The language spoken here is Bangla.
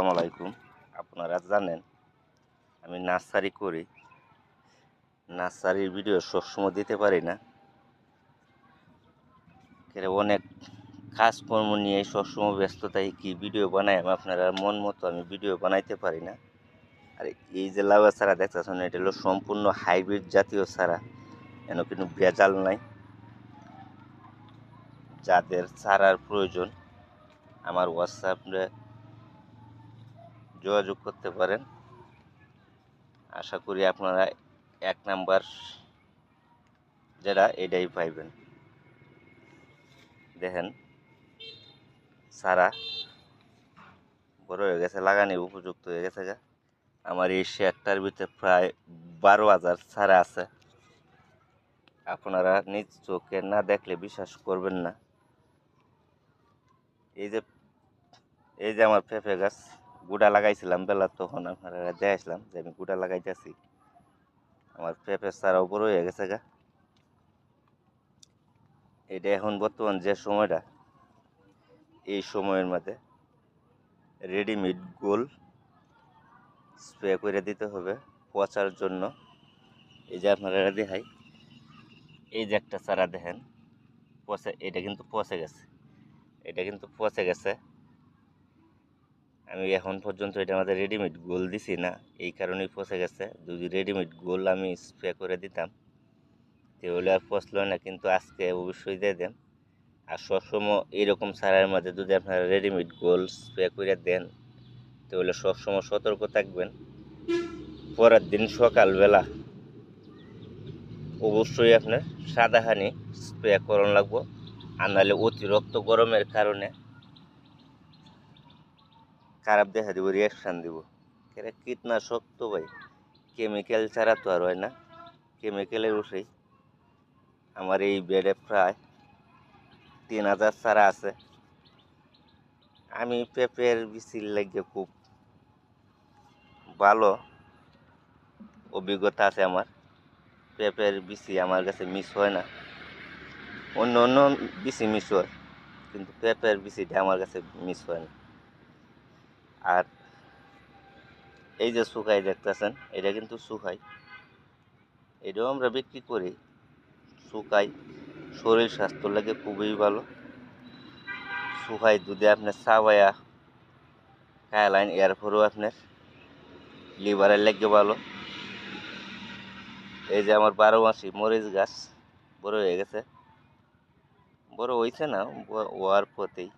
আসসালামু আলাইকুম। আপনারা জানেন আমি নার্সারি করি। নার্সারির ভিডিও সবসময় দিতে পারি না। অনেক কাজকর্ম নিয়ে সবসময় ব্যস্ত থাকি, ভিডিও বানাই আপনারা মন মতো আমি ভিডিও বানাইতে পারি না। আর এই যে লাউয়ের চারা দেখতেছেন, এটা হলো সম্পূর্ণ হাইব্রিড জাতীয় চারা, কেন কিন্তু ভেজাল নাই। যাদের চারার প্রয়োজন আমার হোয়াটসঅ্যাপে যোগাযোগ করতে পারেন। আশা করি আপনারা 1 নাম্বার যেটা এটাই পাইবেন। দেখেন চারা বড় হয়ে গেছে, লাগানোর উপযুক্ত হয়ে গেছে। আমার এই শেডটার ভিতরে প্রায় 12,000 চারা আছে। আপনারা নিজ চোখে না দেখলে বিশ্বাস করবেন না। এই যে আমার পেঁপে গাছ গুড়া লাগাইছিলাম বেলা, তখন আপনারা দেখে আসলাম যে আমি গুড়া লাগাইতেছি। আমার পেঁপের চারাও বড় হয়ে গেছে এটা এখন বর্তমান যে সময়টা, এই সময়ের মধ্যে রেডিমেড গোল স্প্রে করে দিতে হবে পচার জন্য। এই যে আপনারা দেখাই, এই যে একটা চারা দেখেন পচে, এটা কিন্তু পচে গেছে। আমি এখন পর্যন্ত এটা আমাদের রেডিমেড গোল দিছি না, এই কারণেই পচে গেছে। যদি রেডিমেড গোল আমি স্প্রে করে দিতাম তাহলে আর পচলো না, কিন্তু আজকে অবশ্যই দিয়ে দেন। আর সবসময় এইরকম চারার মধ্যে যদি আপনারা রেডিমেড গোল স্প্রে করে দেন তাহলে সবসময় সতর্ক থাকবেন। পরের দিন সকালবেলা অবশ্যই আপনার সাদাহানি স্প্রে করণ লাগবো, আর নাহলে অতিরিক্ত গরমের কারণে খারাপ দেখা দিব, রিয়াকশান দিব। কীটনাশক তো ভাই কেমিক্যাল ছাড়া তো আর হয় না, কেমিক্যালের ওষুধ। আমার এই বেডে প্রায় 3,000 চারা আছে। আমি পেঁপের বিচির লাগে খুব ভালো অভিজ্ঞতা আছে আমার। পেঁপের বিচি আমার কাছে মিস হয় না, অন্য অন্য বিচি মিস হয়, কিন্তু পেঁপের বিচিটা আমার কাছে মিস হয় না। আর এই যে শুকাই দেখতেছেন, এটা কিন্তু শুকাই, এটাও আমরা বিক্রি করি। শুকাই শরীর স্বাস্থ্য লাগে খুবই ভালো। শুকাই দুধে আপনার চাবাইয়া খাইলেন, এরপরেও আপনার লিভারের লাগে ভালো। এই যে আমার 12 মাসি মরিচ গাছ বড় হয়ে গেছে, বড় হয়েছে না, হওয়ার পথেই